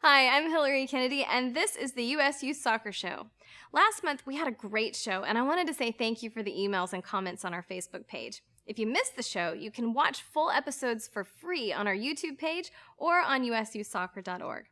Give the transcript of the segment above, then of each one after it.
Hi, I'm Hillary Kennedy, and this is the US Youth Soccer Show. Last month, we had a great show, and I wanted to say thank you for the emails and comments on our Facebook page. If you missed the show, you can watch full episodes for free on our YouTube page or on usyouthsoccer.org.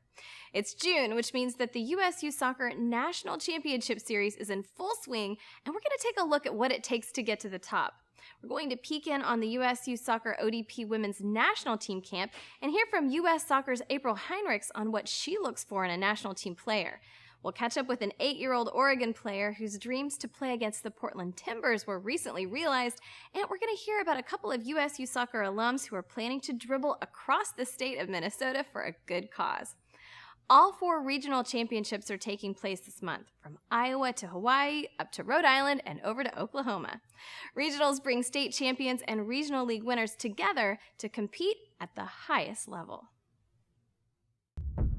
It's June, which means that the US Youth Soccer National Championship Series is in full swing, and we're going to take a look at what it takes to get to the top. We're going to peek in on the US Youth Soccer ODP Women's National Team Camp and hear from US Soccer's April Heinrichs on what she looks for in a national team player. We'll catch up with an 8-year-old Oregon player whose dreams to play against the Portland Timbers were recently realized, and we're going to hear about a couple of US Youth Soccer alums who are planning to dribble across the state of Minnesota for a good cause. All 4 regional championships are taking place this month, from Iowa to Hawaii, up to Rhode Island, and over to Oklahoma. Regionals bring state champions and regional league winners together to compete at the highest level.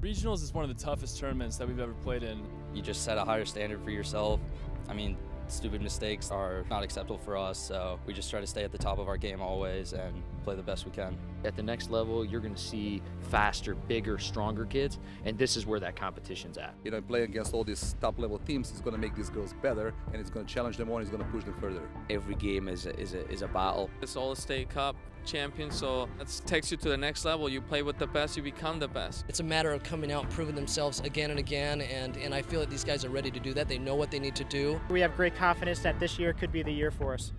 Regionals is one of the toughest tournaments that we've ever played in. You just set a higher standard for yourself. I mean, stupid mistakes are not acceptable for us, so we just try to stay at the top of our game always and play the best we can. At the next level, you're going to see faster, bigger, stronger kids, and this is where that competition's at. You know, playing against all these top-level teams is going to make these girls better, and it's going to challenge them more, and it's going to push them further. Every game is a battle. It's all state cup champion, so that takes you to the next level. You play with the best, you become the best. It's a matter of coming out and proving themselves again and again, and I feel that these guys are ready to do that. They know what they need to do. We have great confidence that this year could be the year for us.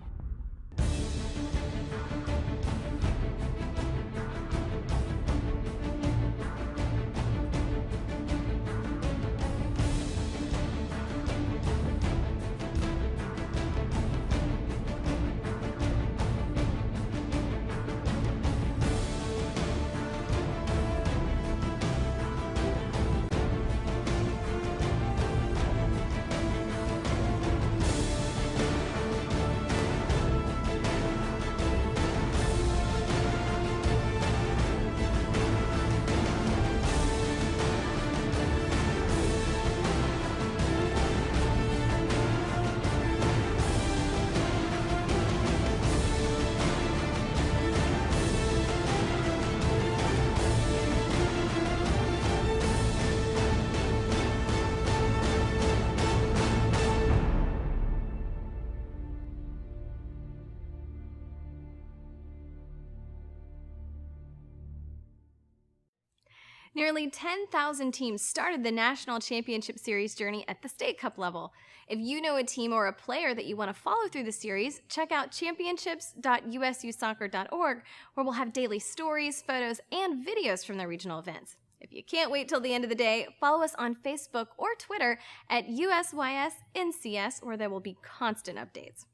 Nearly 10,000 teams started the National Championship Series journey at the State Cup level. If you know a team or a player that you want to follow through the series, check out championships.usyouthsoccer.org, where we'll have daily stories, photos, and videos from the regional events. If you can't wait till the end of the day, follow us on Facebook or Twitter at USYSNCS, where there will be constant updates.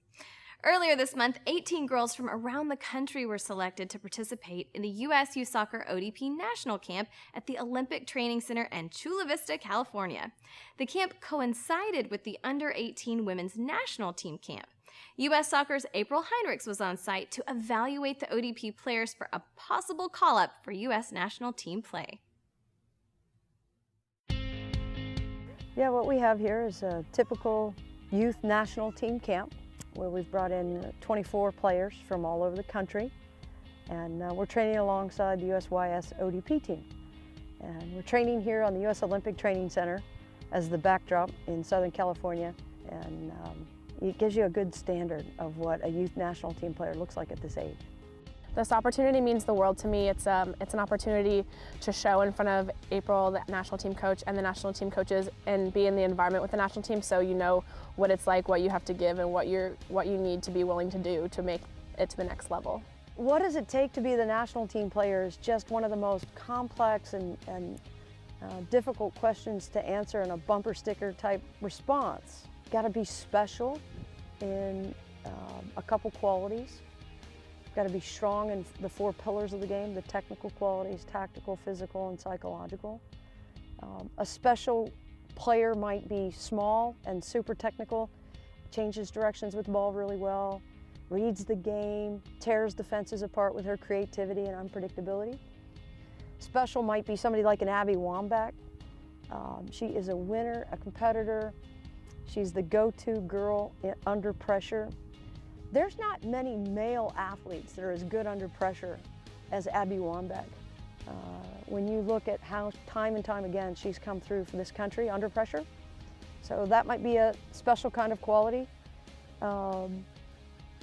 Earlier this month, 18 girls from around the country were selected to participate in the US Youth Soccer ODP National Camp at the Olympic Training Center in Chula Vista, California. The camp coincided with the Under-18 Women's National Team Camp. US Soccer's April Heinrichs was on site to evaluate the ODP players for a possible call-up for US national team play. Yeah, what we have here is a typical youth national team camp, where we've brought in 24 players from all over the country, and we're training alongside the USYS ODP team. And we're training here on the US Olympic Training Center as the backdrop in Southern California, and it gives you a good standard of what a youth national team player looks like at this age. This opportunity means the world to me. It's an opportunity to show in front of April, the national team coach, and the national team coaches, and be in the environment with the national team, so you know what it's like, what you have to give, and what you need to be willing to do to make it to the next level. What does it take to be the national team player is just one of the most complex and difficult questions to answer in a bumper sticker type response. Got to be special in a couple qualities. Got to be strong in the 4 pillars of the game, the technical qualities, tactical, physical, and psychological. A special player might be small and super technical, changes directions with the ball really well, reads the game, tears defenses apart with her creativity and unpredictability. Special might be somebody like an Abby Wambach. She is a winner, a competitor. She's the go-to girl under pressure. There's not many male athletes that are as good under pressure as Abby Wambach. When you look at how time and time again she's come through for this country under pressure. So that might be a special kind of quality.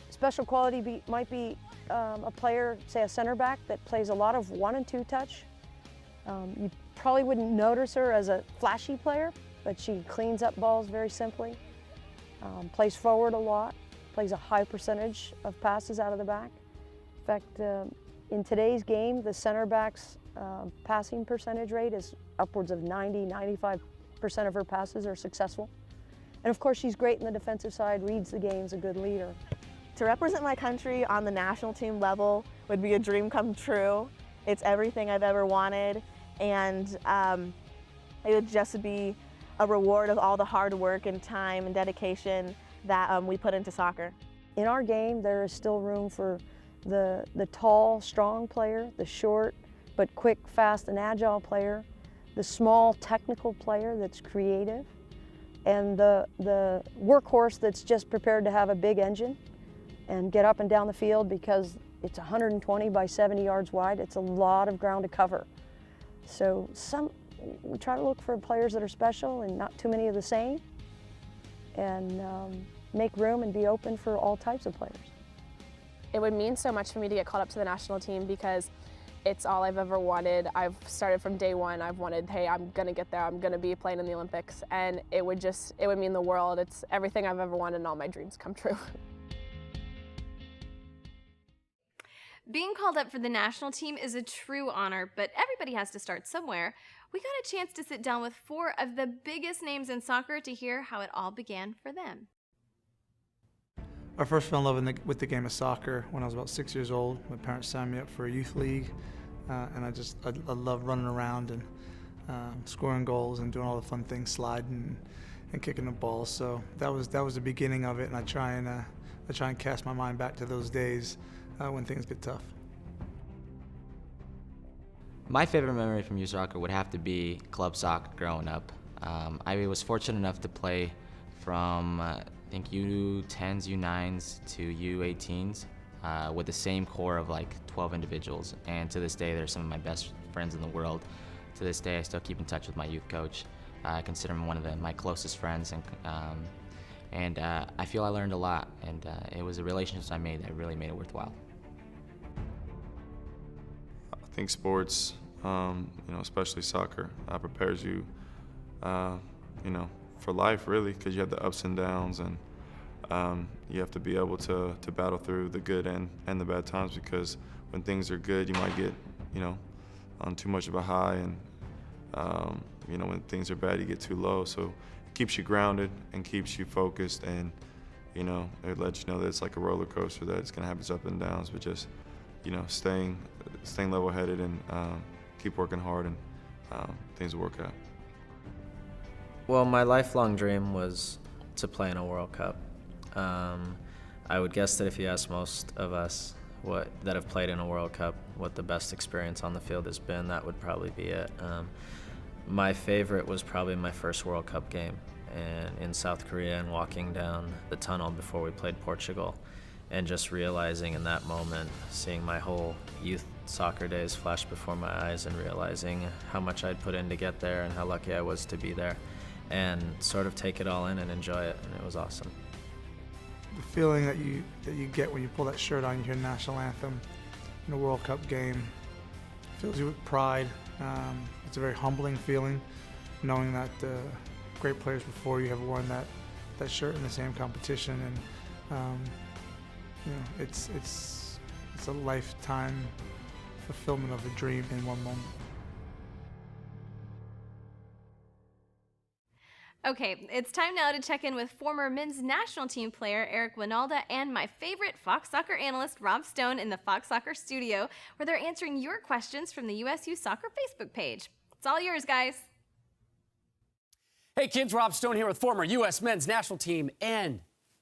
Special quality might be a player, say a center back, that plays a lot of 1 and 2 touch. You probably wouldn't notice her as a flashy player, but she cleans up balls very simply, plays forward a lot, plays a high percentage of passes out of the back. In fact, in today's game, the center back's passing percentage rate is upwards of 90–95% of her passes are successful. And of course, she's great in the defensive side, reads the game, is a good leader. To represent my country on the national team level would be a dream come true. It's everything I've ever wanted, and it would just be a reward of all the hard work and time and dedication that we put into soccer. In our game, there is still room for the tall, strong player, the short but quick, fast, and agile player, the small, technical player that's creative, and the workhorse that's just prepared to have a big engine and get up and down the field because it's 120 by 70 yards wide. It's a lot of ground to cover. So we try to look for players that are special and not too many of the same, and make room and be open for all types of players. It would mean so much for me to get called up to the national team because it's all I've ever wanted. I've started from day one. I've wanted, hey, I'm gonna get there. I'm gonna be playing in the Olympics, and it would mean the world. It's everything I've ever wanted, and all my dreams come true. Being called up for the national team is a true honor, but everybody has to start somewhere. We got a chance to sit down with 4 of the biggest names in soccer to hear how it all began for them. I first fell in love with the game of soccer when I was about 6 years old. My parents signed me up for a youth league, and I love running around and scoring goals and doing all the fun things, sliding and kicking the ball. So that was the beginning of it, and I try and cast my mind back to those days when things get tough. My favorite memory from youth soccer would have to be club soccer growing up. I was fortunate enough to play from I think U10s, U9s to U18s with the same core of like 12 individuals. And to this day, they're some of my best friends in the world. To this day, I still keep in touch with my youth coach. I consider him one of my closest friends, and I feel I learned a lot. And it was a relationship I made that really made it worthwhile. I think sports, especially soccer, prepares you, for life really, because you have the ups and downs, and you have to be able to battle through the good and the bad times, because when things are good, you might get, on too much of a high, and when things are bad, you get too low. So it keeps you grounded and keeps you focused, and it lets you know that it's like a roller coaster, that it's gonna have its ups and downs, but just staying level-headed and keep working hard, and things will work out. Well, my lifelong dream was to play in a World Cup. I would guess that if you ask most of us that have played in a World Cup what the best experience on the field has been, that would probably be it. My favorite was probably my first World Cup game in South Korea, and walking down the tunnel before we played Portugal, and just realizing in that moment, seeing my whole youth soccer days flash before my eyes, and realizing how much I'd put in to get there and how lucky I was to be there, and sort of take it all in and enjoy it, and it was awesome. The feeling that you get when you pull that shirt on, you hear the national anthem in a World Cup game, fills you with pride. It's a very humbling feeling, knowing that great players before you have worn that shirt in the same competition, and it's a lifetime fulfillment of a dream in one moment. Okay, it's time now to check in with former men's national team player Eric Wynalda and my favorite Fox Soccer analyst Rob Stone in the Fox Soccer studio, where they're answering your questions from the USU Soccer Facebook page. It's all yours, guys. Hey kids, Rob Stone here with former U.S. men's national team and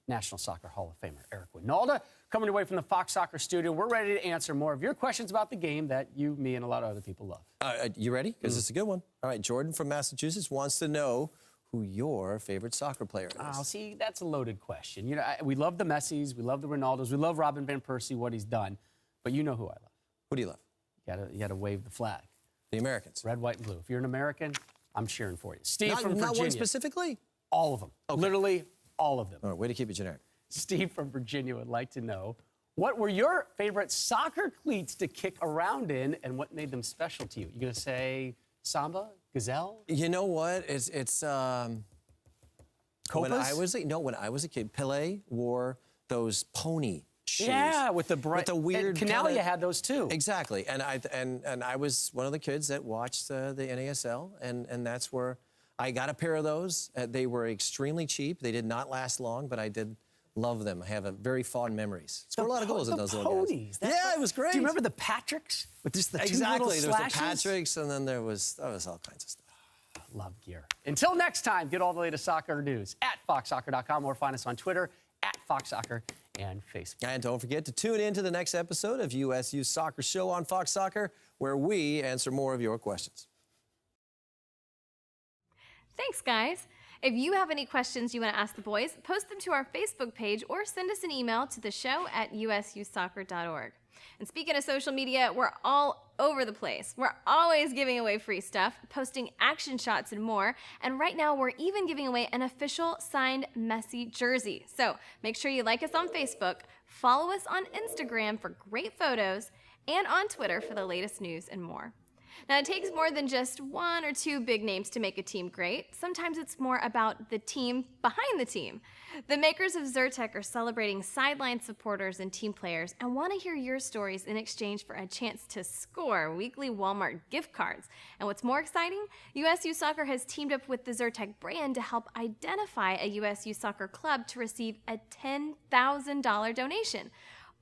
National Soccer Hall of Famer Eric Wynalda, coming your way from the Fox Soccer studio. We're ready to answer more of your questions about the game that you, me, and a lot of other people love. You ready? Because it's a good one. All right, Jordan from Massachusetts wants to know who your favorite soccer player is. Oh, see, that's a loaded question. We love the Messis, we love the Ronaldos, we love Robin Van Persie, what he's done, but you know who I love. Who do you love? You gotta wave the flag. The Americans. Red, white, and blue. If you're an American, I'm cheering for you. Steve from Virginia. Not one specifically? All of them. Okay. Literally all of them. All right, way to keep it generic. Steve from Virginia would like to know, what were your favorite soccer cleats to kick around in, and what made them special to you? You gonna say Samba, Gazelle? You know what? It's when I was a kid, Pele wore those pony shoes. Yeah, with the weird. And Canalia had those too. Exactly, and I was one of the kids that watched the NASL, and that's where I got a pair of those. They were extremely cheap. They did not last long, but I did love them. I have very fond memories. Scored a lot of goals in those little guys. Yeah, it was great. Do you remember the Patricks with just the two exactly? little There was slashes? the Patricks, and then there was all kinds of stuff. Love gear. Until next time, get all the latest soccer news at foxsoccer.com or find us on Twitter at foxsoccer and Facebook. And don't forget to tune in to the next episode of US Youth Soccer Show on Fox Soccer, where we answer more of your questions. Thanks, guys. If you have any questions you want to ask the boys, post them to our Facebook page or send us an email to the show at usyouthsoccer.org. And speaking of social media, we're all over the place. We're always giving away free stuff, posting action shots and more. And right now, we're even giving away an official signed Messi jersey. So make sure you like us on Facebook, follow us on Instagram for great photos, and on Twitter for the latest news and more. Now, it takes more than just one or two big names to make a team great. Sometimes it's more about the team behind the team. The makers of Zyrtec are celebrating sideline supporters and team players and want to hear your stories in exchange for a chance to score weekly Walmart gift cards. And what's more exciting, USU Soccer has teamed up with the Zyrtec brand to help identify a USU Soccer club to receive a $10,000 donation.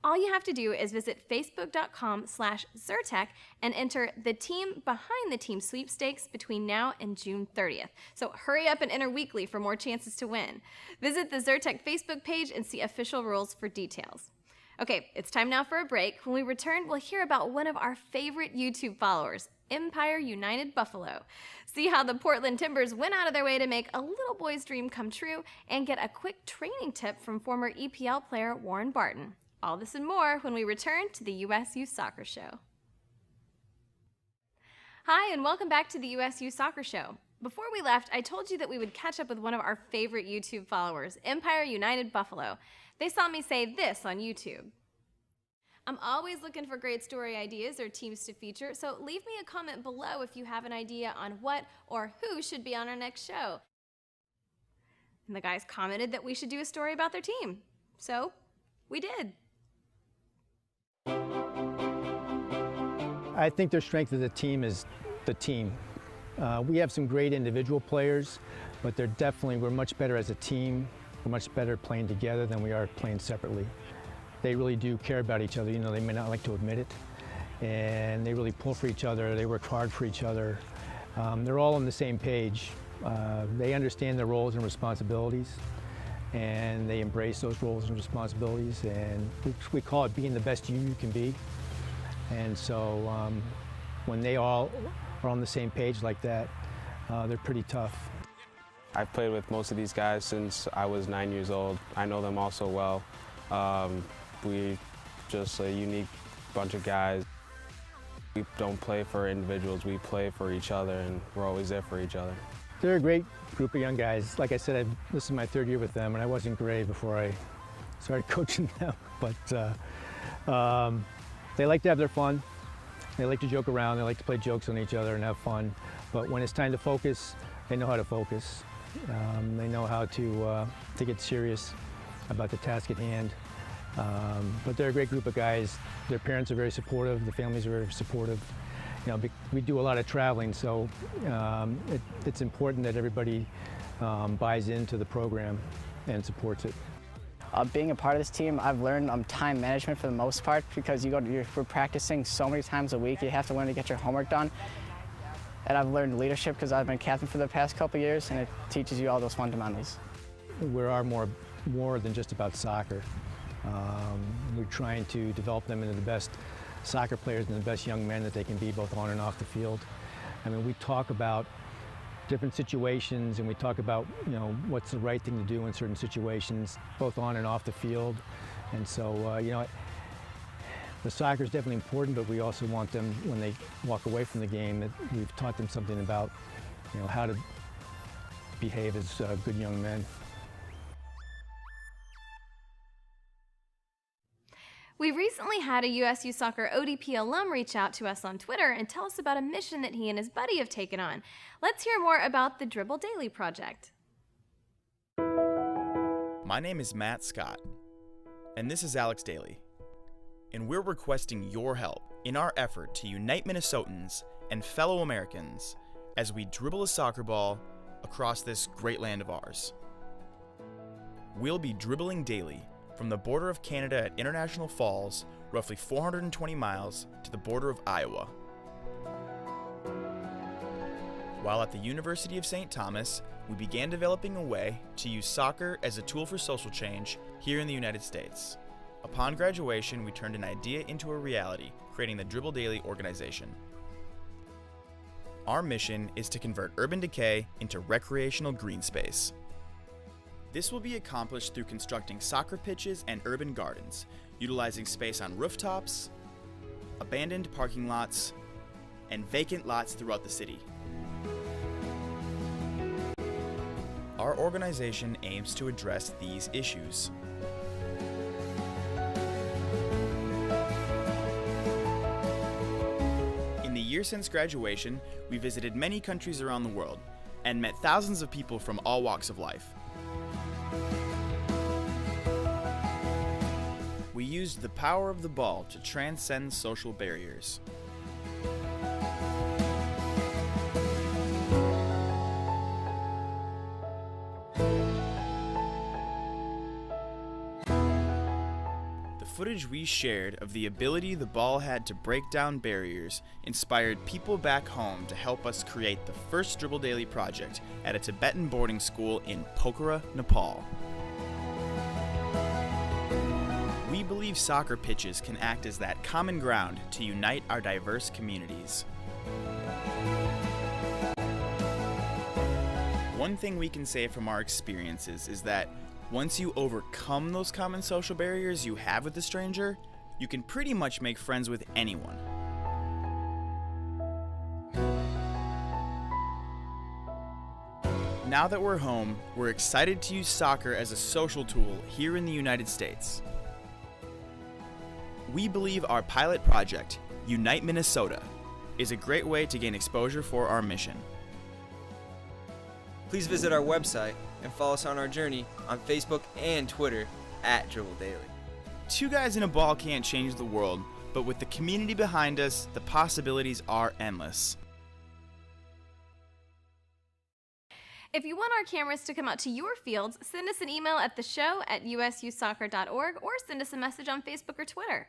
All you have to do is visit facebook.com/Zyrtec and enter the team behind the team sweepstakes between now and June 30th. So hurry up and enter weekly for more chances to win. Visit the Zyrtec Facebook page and see official rules for details. Okay, it's time now for a break. When we return, we'll hear about one of our favorite YouTube followers, Empire United Buffalo. See how the Portland Timbers went out of their way to make a little boy's dream come true, and get a quick training tip from former EPL player Warren Barton. All this and more when we return to the USU Soccer Show. Hi, and welcome back to the USU Soccer Show. Before we left, I told you that we would catch up with one of our favorite YouTube followers, Empire United Buffalo. They saw me say this on YouTube. I'm always looking for great story ideas or teams to feature, so leave me a comment below if you have an idea on what or who should be on our next show. And the guys commented that we should do a story about their team. So, we did. I think their strength as a team is the team. We have some great individual players, but we're much better as a team. We're much better playing together than we are playing separately. They really do care about each other. You know, they may not like to admit it. And they really pull for each other. They work hard for each other. They're all on the same page. They understand their roles and responsibilities, and they embrace those roles and responsibilities. And we call it being the best you can be. And so when they all are on the same page like that, they're pretty tough. I've played with most of these guys since I was 9 years old. I know them all so well. We're just a unique bunch of guys. We don't play for individuals, we play for each other, and we're always there for each other. They're a great group of young guys. Like I said, this is my third year with them, and I wasn't great before I started coaching them. But they like to have their fun. They like to joke around. They like to play jokes on each other and have fun. But when it's time to focus, they know how to focus. They know how to get serious about the task at hand. But they're a great group of guys. Their parents are very supportive. The families are very supportive. You know, we do a lot of traveling, so it's important that everybody buys into the program and supports it. Being a part of this team, I've learned time management for the most part, because we're practicing so many times a week. You have to learn to get your homework done. And I've learned leadership because I've been captain for the past couple of years, and it teaches you all those fundamentals. We are more than just about soccer. We're trying to develop them into the best soccer players and the best young men that they can be, both on and off the field. I mean, we talk about different situations, and we talk about, you know, what's the right thing to do in certain situations, both on and off the field. And so, you know, The soccer is definitely important, but we also want them, when they walk away from the game, that we've taught them something about, how to behave as good young men. We recently had a USU Soccer ODP alum reach out to us on Twitter and tell us about a mission that he and his buddy have taken on. Let's hear more about the Dribble Daily project. My name is Matt Scott, and this is Alex Daly, and we're requesting your help in our effort to unite Minnesotans and fellow Americans as we dribble a soccer ball across this great land of ours. We'll be dribbling daily from the border of Canada at International Falls, roughly 420 miles, to the border of Iowa. While at the University of St. Thomas, we began developing a way to use soccer as a tool for social change here in the United States. Upon graduation, we turned an idea into a reality, creating the Dribble Daily organization. Our mission is to convert urban decay into recreational green space. This will be accomplished through constructing soccer pitches and urban gardens, utilizing space on rooftops, abandoned parking lots, and vacant lots throughout the city. Our organization aims to address these issues. In the year since graduation, we visited many countries around the world and met thousands of people from all walks of life. We used the power of the ball to transcend social barriers. The footage we shared of the ability the ball had to break down barriers inspired people back home to help us create the first Dribble Daily project at a Tibetan boarding school in Pokhara, Nepal. We believe soccer pitches can act as that common ground to unite our diverse communities. One thing we can say from our experiences is that once you overcome those common social barriers you have with a stranger, you can pretty much make friends with anyone. Now that we're home, we're excited to use soccer as a social tool here in the United States. We believe our pilot project, Unite Minnesota, is a great way to gain exposure for our mission. Please visit our website and follow us on our journey on Facebook and Twitter at Dribble Daily. Two guys in a ball can't change the world, but with the community behind us, the possibilities are endless. If you want our cameras to come out to your fields, send us an email at theshow@ususoccer.org or send us a message on Facebook or Twitter.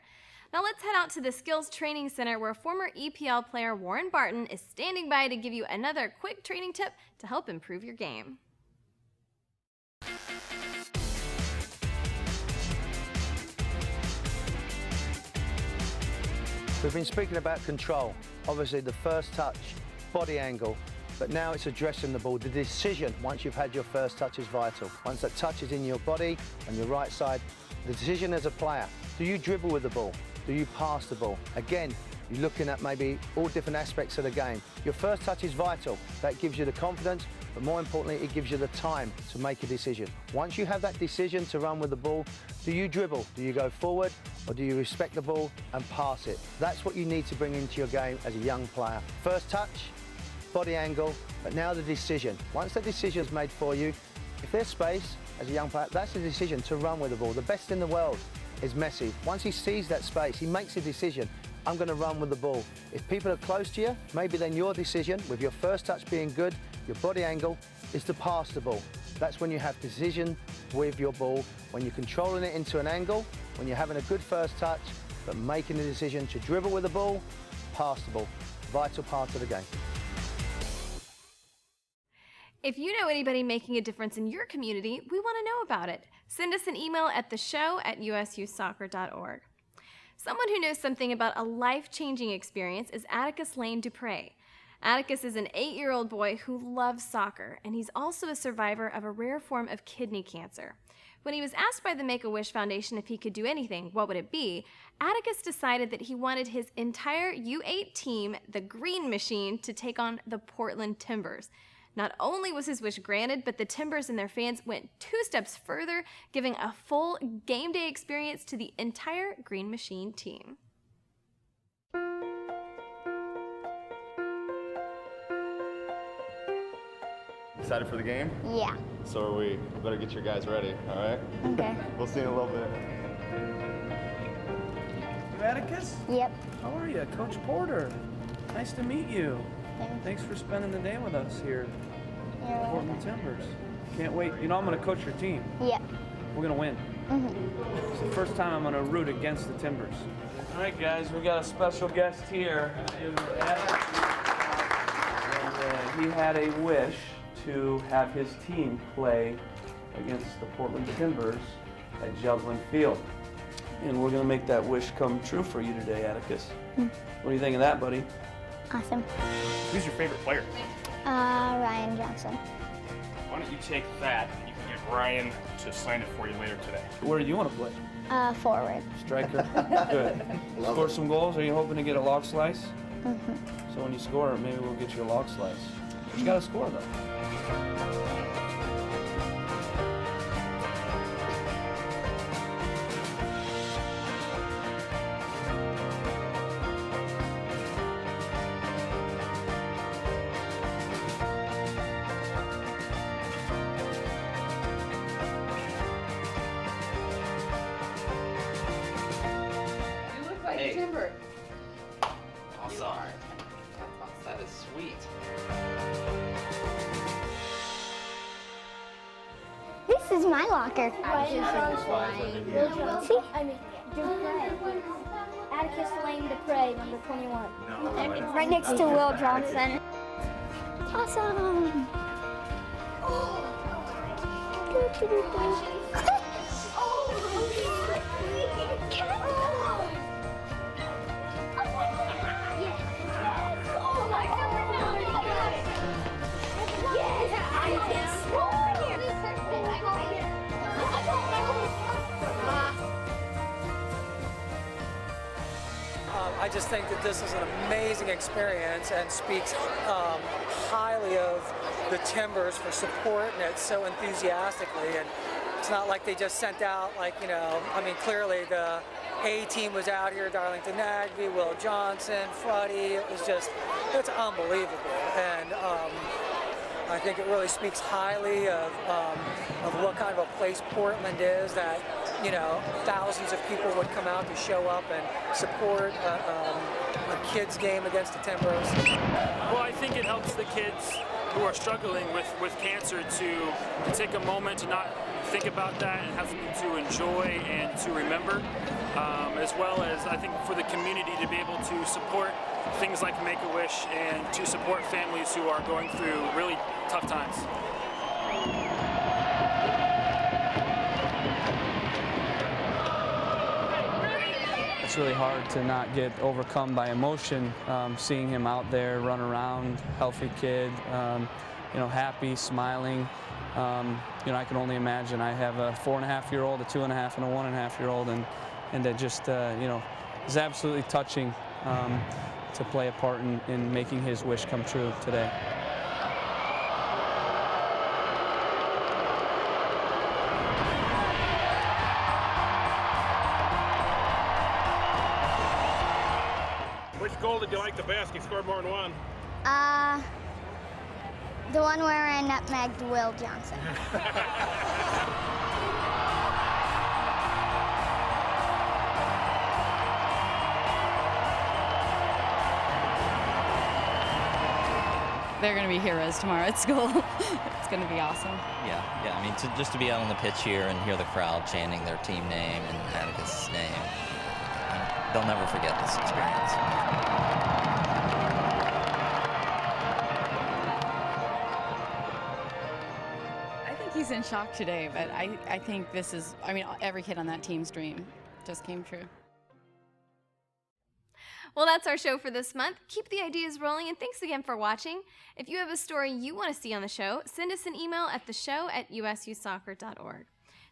Now let's head out to the Skills Training Center where former EPL player Warren Barton is standing by to give you another quick training tip to help improve your game. We've been speaking about control, obviously the first touch, body angle, but now it's addressing the ball. The decision, once you've had your first touch, is vital. Once that touch is in your body, on your right side, the decision as a player, do you dribble with the ball? Do you pass the ball? Again, you're looking at maybe all different aspects of the game. Your first touch is vital. That gives you the confidence, but more importantly, it gives you the time to make a decision. Once you have that decision to run with the ball, do you dribble? Do you go forward, or do you respect the ball and pass it? That's what you need to bring into your game as a young player. First touch, body angle, but now the decision. Once the decision is made for you, if there's space as a young player, that's the decision to run with the ball. The best in the world is Messi. Once he sees that space, he makes a decision. I'm going to run with the ball. If people are close to you, maybe then your decision, with your first touch being good, your body angle, is to pass the ball. That's when you have decision with your ball, when you're controlling it into an angle, when you're having a good first touch, but making the decision to dribble with the ball, pass the ball. Vital part of the game. If you know anybody making a difference in your community, we want to know about it. Send us an email at theshow@ususoccer.org. Someone who knows something about a life-changing experience is Atticus Lane Dupre. Atticus is an 8-year-old boy who loves soccer, and he's also a survivor of a rare form of kidney cancer. When he was asked by the Make-A-Wish Foundation if he could do anything, what would it be? Atticus decided that he wanted his entire U8 team, the Green Machine, to take on the Portland Timbers. Not only was his wish granted, but the Timbers and their fans went 2 steps further, giving a full game day experience to the entire Green Machine team. Excited for the game? Yeah. So are we. We better get your guys ready, all right? Okay. We'll see you in a little bit. You Atticus? Yep. How are you? Coach Porter. Nice to meet you. Thanks for spending the day with us here at Portland Timbers. Can't wait. You know, I'm going to coach your team. Yep. We're going to win. Mm-hmm. It's the first time I'm going to root against the Timbers. All right, guys, we got a special guest here. And, he had a wish to have his team play against the Portland Timbers at Juglin Field. And we're going to make that wish come true for you today, Atticus. What do you think of that, buddy? Awesome. Who's your favorite player? Ryan Johnson. Why don't you take that and you can get Ryan to sign it for you later today. Where do you want to play? Forward. Striker? Good. Score some goals? Are you hoping to get a log slice? Mm-hmm. So when you score, maybe we'll get you a log slice. You got to score, though. Hey. Timber. Awesome. That is sweet. This is my locker. See? Atticus Lane Dupre, number 21. Right next to Will Johnson. Awesome. I just think that this is an amazing experience and speaks highly of the Timbers for supporting it so enthusiastically. And it's not like they just sent out, like, you know, I mean, clearly the A team was out here, Darlington Nagby, Will Johnson, Fruddy. It was just, it's unbelievable. And I think it really speaks highly of what kind of a place Portland is, that, you know, thousands of people would come out to show up and support a kids' game against the Timbers. Well, I think it helps the kids who are struggling with cancer to take a moment to not think about that and have something to enjoy and to remember, as well as I think for the community to be able to support things like Make-A-Wish and to support families who are going through really tough times. It's really hard to not get overcome by emotion, seeing him out there run around, healthy kid, you know, happy, smiling. You know, I can only imagine. I have a 4.5-year-old, a 2.5, and a 1.5-year-old, and that just, you know, is absolutely touching to play a part in making his wish come true today. Which goal did you like the best? You scored more than one. The one where I nutmegged Will Johnson. They're going to be heroes tomorrow at school. It's going to be awesome. Yeah. I mean, just to be out on the pitch here and hear the crowd chanting their team name and Atticus' name, they'll never forget this experience. I think he's in shock today, but I think this is, I mean, every kid on that team's dream just came true. Well, that's our show for this month. Keep the ideas rolling, and thanks again for watching. If you have a story you want to see on the show, send us an email at theshow@ususoccer.org.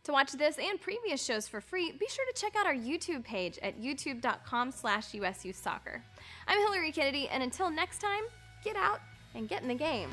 To watch this and previous shows for free, be sure to check out our YouTube page at youtube.com/USUsoccer. I'm Hillary Kennedy, and until next time, get out and get in the game.